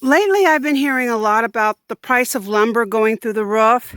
Lately, I've been hearing a lot about the price of lumber going through the roof.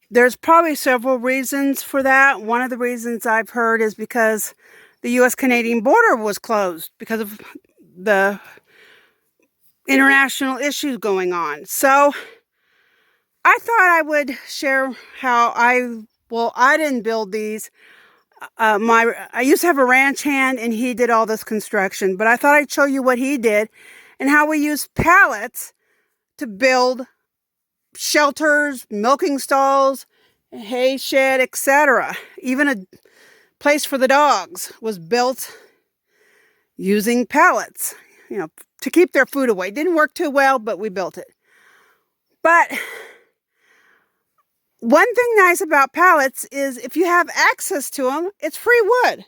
There's probably several reasons for that. One of the reasons I've heard is because the U.S.-Canadian border was closed because of the international issues going on. So I thought I would share how I didn't build these. I used to have a ranch hand and he did all this construction, but I thought I'd show you what he did and how we used pallets to build shelters, milking stalls, hay shed, etc. Even a place for the dogs was built using pallets, to keep their food away. Didn't work too well, but we built it. But one thing nice about pallets is if you have access to them, it's free wood.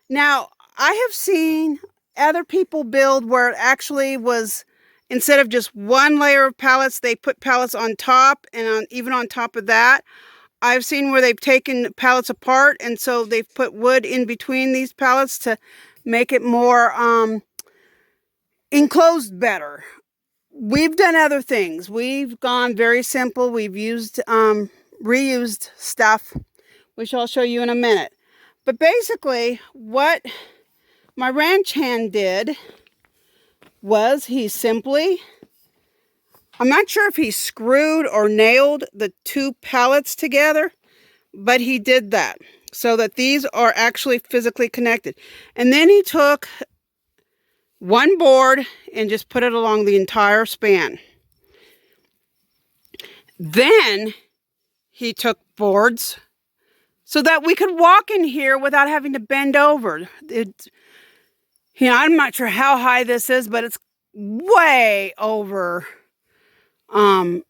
Now, I have seen other people build where it actually was, instead of just one layer of pallets, they put pallets on top, and even on top of that, I've seen where they've taken pallets apart, and so they've put wood in between these pallets to make it more enclosed better. We've done other things. We've gone very simple. We've used reused stuff, which I'll show you in a minute. But basically, what my ranch hand did was I'm not sure if he screwed or nailed the two pallets together, but he did that so that these are actually physically connected. And then he took one board and just put it along the entire span. Then he took boards so that we could walk in here without having to bend over. I'm not sure how high this is, but it's way over. I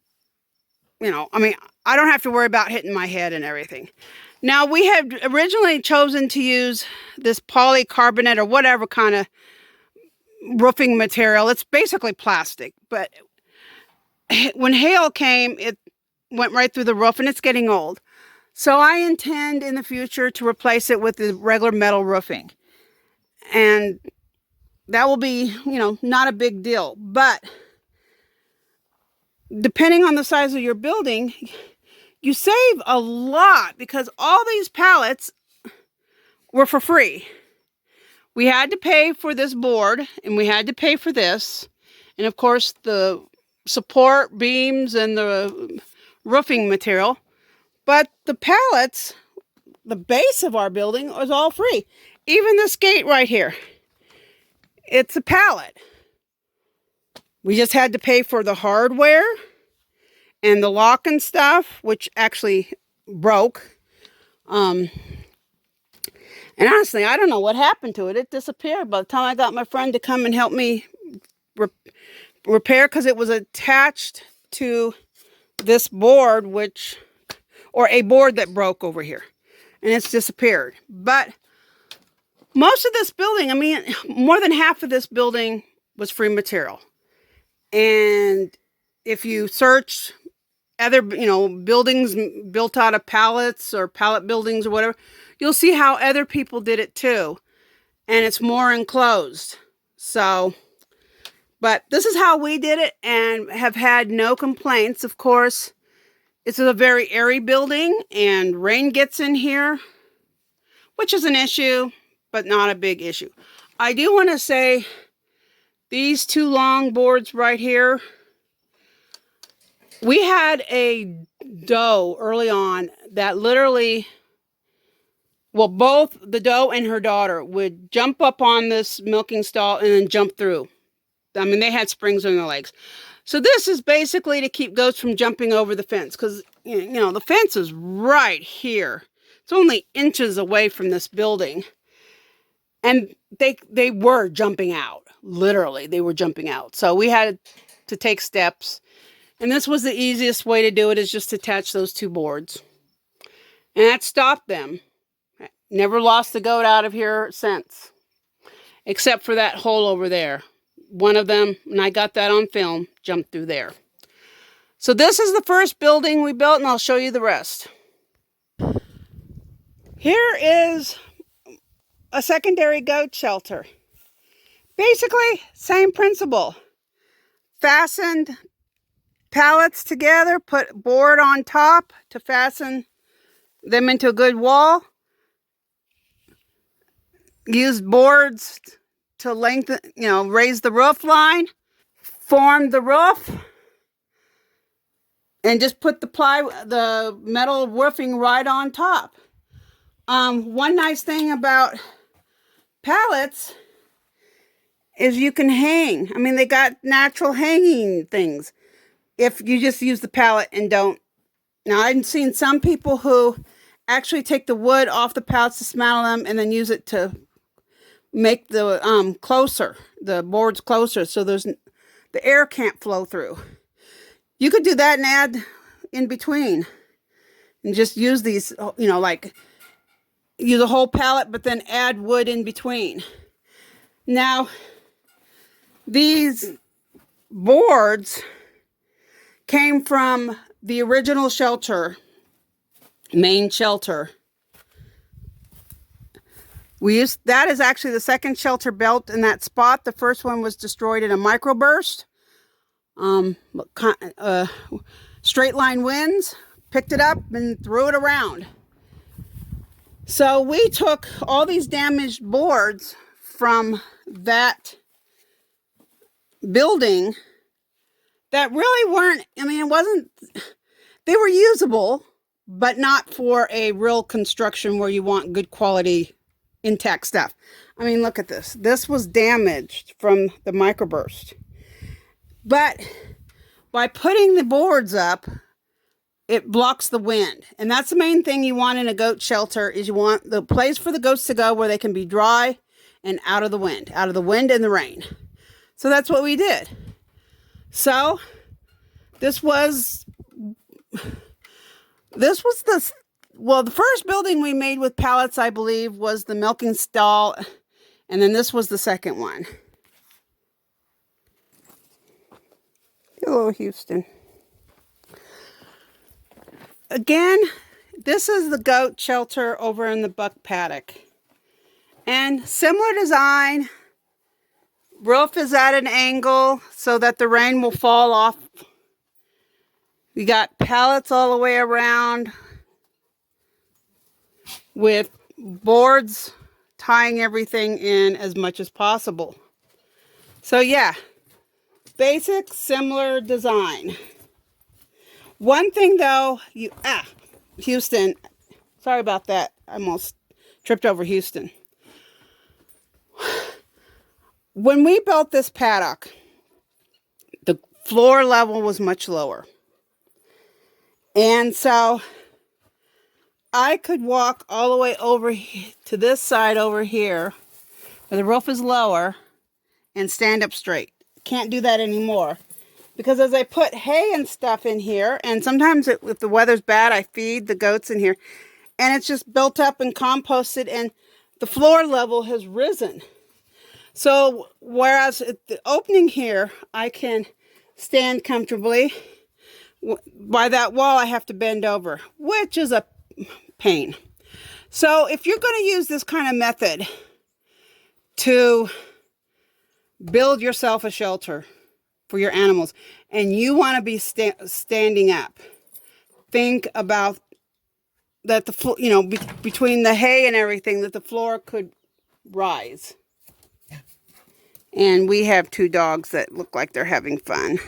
don't have to worry about hitting my head and everything. Now, we had originally chosen to use this polycarbonate or whatever kind of roofing material. It's basically plastic, but when hail came, it went right through the roof and it's getting old. So I intend in the future to replace it with the regular metal roofing. And that will be, not a big deal. But depending on the size of your building, you save a lot because all these pallets were for free. We had to pay for this board and we had to pay for this. And of course, the support beams and the roofing material. But the pallets, the base of our building, was all free. Even this gate right here, it's a pallet. We just had to pay for the hardware and the lock and stuff, which actually broke. And honestly, I don't know what happened to it. It disappeared by the time I got my friend to come and help me repair, because it was attached to this board, or a board that broke over here, and it's disappeared. But most of this building, more than half of this building was free material. And if you search other, buildings built out of pallets or pallet buildings or whatever, you'll see how other people did it too. And it's more enclosed. So, but this is how we did it and have had no complaints. Of course, it's a very airy building and rain gets in here, which is an issue, but not a big issue. I do want to say these two long boards right here, we had a doe early on that literally, both the doe and her daughter would jump up on this milking stall and then jump through. They had springs on their legs. So this is basically to keep goats from jumping over the fence, because, the fence is right here. It's only inches away from this building. And they were jumping out. Literally, they were jumping out. So we had to take steps. And this was the easiest way to do it, is just to attach those two boards. And that stopped them. Never lost the goat out of here since. Except for that hole over there. One of them, and I got that on film, jumped through there. So this is the first building we built, and I'll show you the rest. Here is a secondary goat shelter. Basically, same principle. fastened pallets together, put board on top to fasten them into a good wall. Use boards to lengthen, raise the roof line. Form the roof. And just put the metal roofing right on top. One nice thing about pallets is you can hang. I mean, they got natural hanging things. If you just use the pallet and don't. Now, I've seen some people who actually take the wood off the pallets, dismantle them, and then use it to make the the boards closer, so the air can't flow through. You could do that and add in between, and just use these, like use a whole pallet, but then add wood in between. Now, these boards came from the original shelter, main shelter. That is actually the second shelter built in that spot. The first one was destroyed in a microburst. Straight line winds picked it up and threw it around. So we took all these damaged boards from that building that really weren't, they were usable, but not for a real construction where you want good quality intact stuff. Look at this. This was damaged from the microburst. But by putting the boards up, it blocks the wind. And that's the main thing you want in a goat shelter, is you want the place for the goats to go where they can be dry and out of the wind and the rain. So that's what we did. So this was the first building we made with pallets, I believe, was the milking stall. And then this was the second one. Hello, Houston. Again, this is the goat shelter over in the buck paddock. And similar design. Roof is at an angle so that the rain will fall off. We got pallets all the way around with boards tying everything in as much as possible. So yeah, basic, similar design. One thing though, Houston, sorry about that. I almost tripped over Houston. When we built this paddock, the floor level was much lower. And so I could walk all the way over to this side over here, where the roof is lower, and stand up straight. Can't do that anymore. Because as I put hay and stuff in here, and sometimes if the weather's bad, I feed the goats in here, and it's just built up and composted, and the floor level has risen. So whereas at the opening here, I can stand comfortably, by that wall I have to bend over, which is a pain. So if you're going to use this kind of method to build yourself a shelter for your animals, and you want to be standing up, think about that between the hay and everything, that the floor could rise. And we have two dogs that look like they're having fun.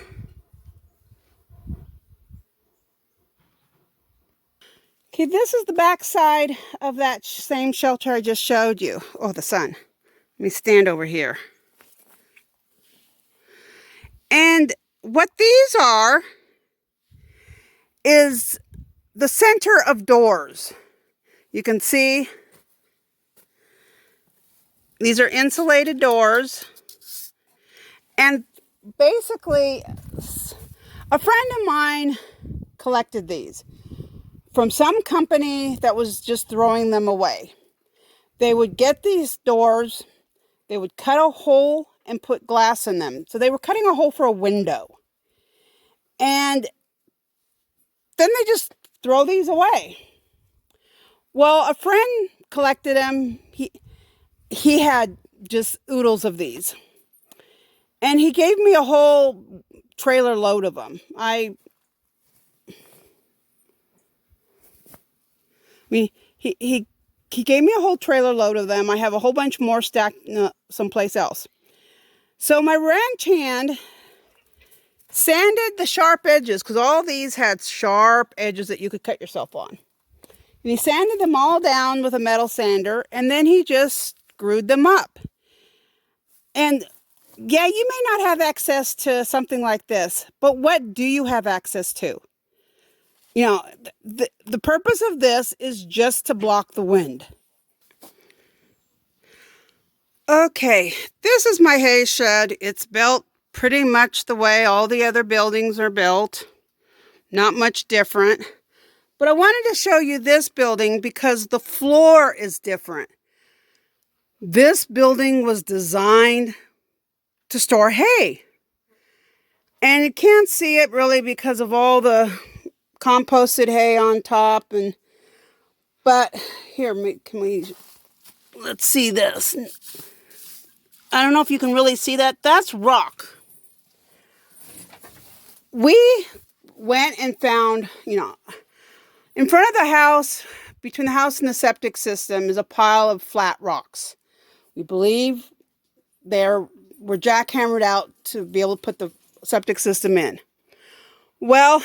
Okay, this is the back side of that same shelter I just showed you. Oh, the sun. Let me stand over here. And what these are is the center of doors. You can see these are insulated doors. And basically, a friend of mine collected these from some company that was just throwing them away. They would get these doors, they would cut a hole and put glass in them. So they were cutting a hole for a window. And then they just throw these away. Well, a friend collected them. He had just oodles of these. And he gave me a whole trailer load of them. I mean, he gave me a whole trailer load of them. I have a whole bunch more stacked someplace else. So my ranch hand sanded the sharp edges, because all these had sharp edges that you could cut yourself on. And he sanded them all down with a metal sander, and then he just screwed them up. And yeah, you may not have access to something like this, but what do you have access to? You know, the purpose of this is just to block the wind. Okay, this is my hay shed. It's built pretty much the way all the other buildings are built. Not much different. But I wanted to show you this building because the floor is different. This building was designed to store hay. And you can't see it really because of all the composted hay on top. But here, let's see this. I don't know if you can really see that. That's rock. We went and found, in front of the house, between the house and the septic system, is a pile of flat rocks. We believe were jackhammered out to be able to put the septic system in. Well,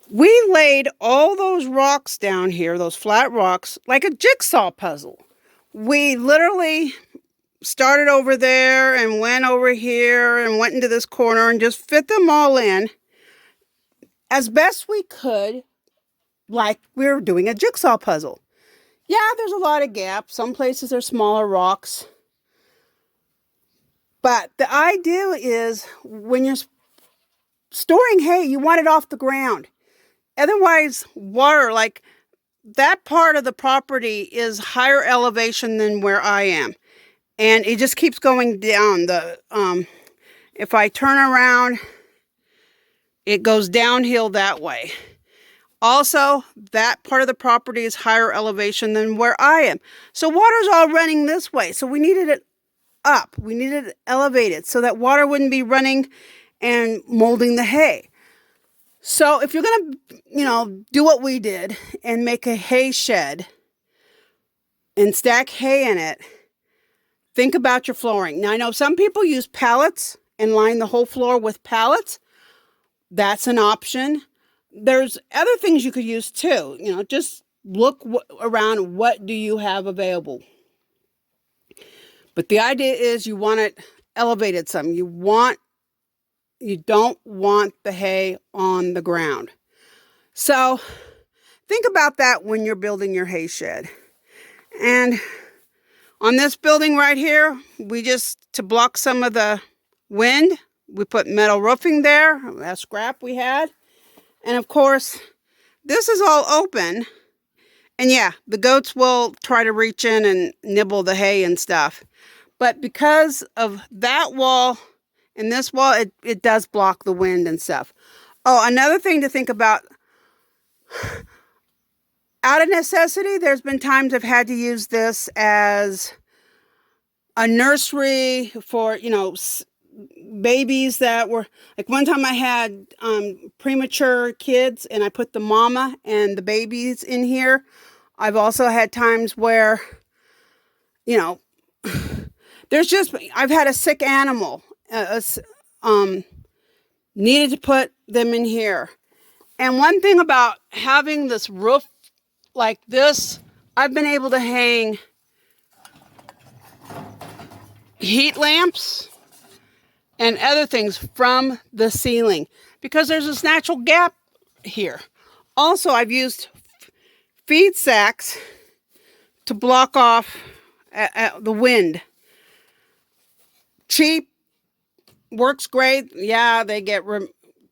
we laid all those rocks down here, those flat rocks, like a jigsaw puzzle. We literally started over there and went over here and went into this corner and just fit them all in as best we could, like we were doing a jigsaw puzzle. Yeah, there's a lot of gaps. Some places are smaller rocks. But the idea is when you're storing hay, you want it off the ground. Otherwise, water, like that part of the property is higher elevation than where I am. And it just keeps going down. If I turn around, it goes downhill that way. Also, that part of the property is higher elevation than where I am. So water's all running this way. So we needed it up. We needed it elevated so that water wouldn't be running and molding the hay. So if you're going to, do what we did and make a hay shed and stack hay in it, think about your flooring. Now, I know some people use pallets and line the whole floor with pallets. That's an option. There's other things you could use too. Just look around. What do you have available? But the idea is you want it elevated some. You don't want the hay on the ground. So think about that when you're building your hay shed. And on this building right here, to block some of the wind, we put metal roofing there, that scrap we had. And of course, this is all open. And yeah, the goats will try to reach in and nibble the hay and stuff. But because of that wall and this wall, it does block the wind and stuff. Oh, another thing to think about. Out of necessity, there's been times I've had to use this as a nursery for, babies that were, like one time I had premature kids and I put the mama and the babies in here. I've also had times where, I've had a sick animal, needed to put them in here. And one thing about having this roof like this, I've been able to hang heat lamps and other things from the ceiling because there's this natural gap here. Also, I've used feed sacks to block off the wind. Cheap, works great. Yeah, they get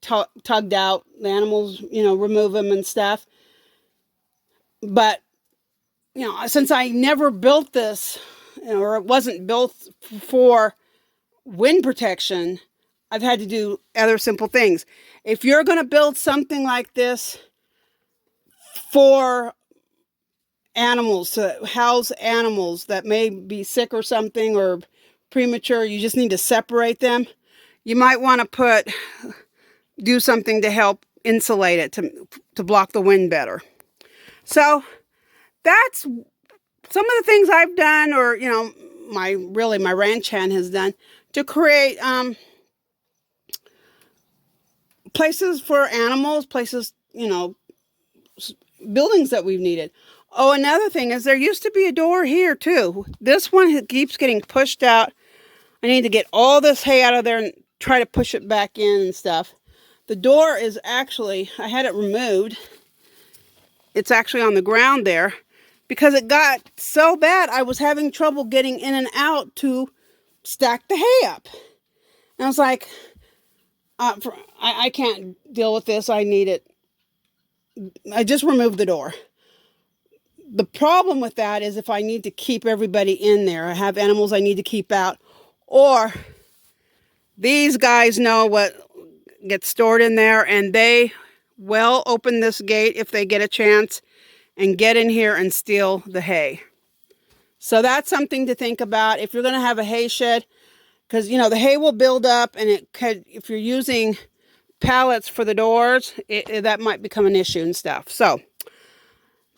tugged out. The animals, remove them and stuff. But, since I never built this, or it wasn't built for wind protection, I've had to do other simple things. If you're going to build something like this for animals, to house animals that may be sick or something or premature, you just need to separate them. you might want to do something to help insulate it to block the wind better. So that's some of the things I've done, or my ranch hand has done to create places for animals, places, buildings that we've needed. Oh, another thing is there used to be a door here too. This one keeps getting pushed out. I need to get all this hay out of there and try to push it back in and stuff. The door is actually, I had it removed. It's actually on the ground there because it got so bad I was having trouble getting in and out to stack the hay up. And I was like, I can't deal with this. I need it. I just removed the door. The problem with that is if I need to keep everybody in there, I have animals I need to keep out, or these guys know what gets stored in there, and they will open this gate if they get a chance and get in here and steal the hay. So that's something to think about if you're going to have a hay shed, because the hay will build up, and it could, if you're using pallets for the doors, that might become an issue and stuff. So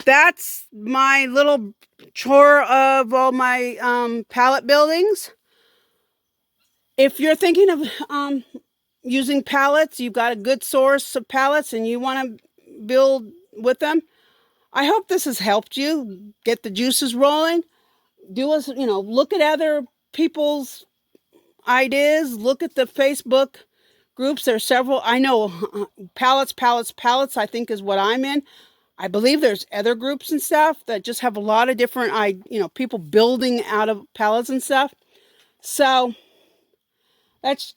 that's my little chore of all my pallet buildings. If you're thinking of using pallets, you've got a good source of pallets and you want to build with them, I hope this has helped you get the juices rolling. Look at other people's ideas. Look at the Facebook groups. There are several. I know pallets, I think is what I'm in. I believe there's other groups and stuff that just have a lot of different, people building out of pallets and stuff. So that's,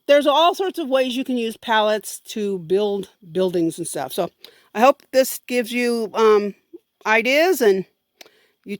there's all sorts of ways you can use pallets to build buildings and stuff. So I hope this gives you ideas, and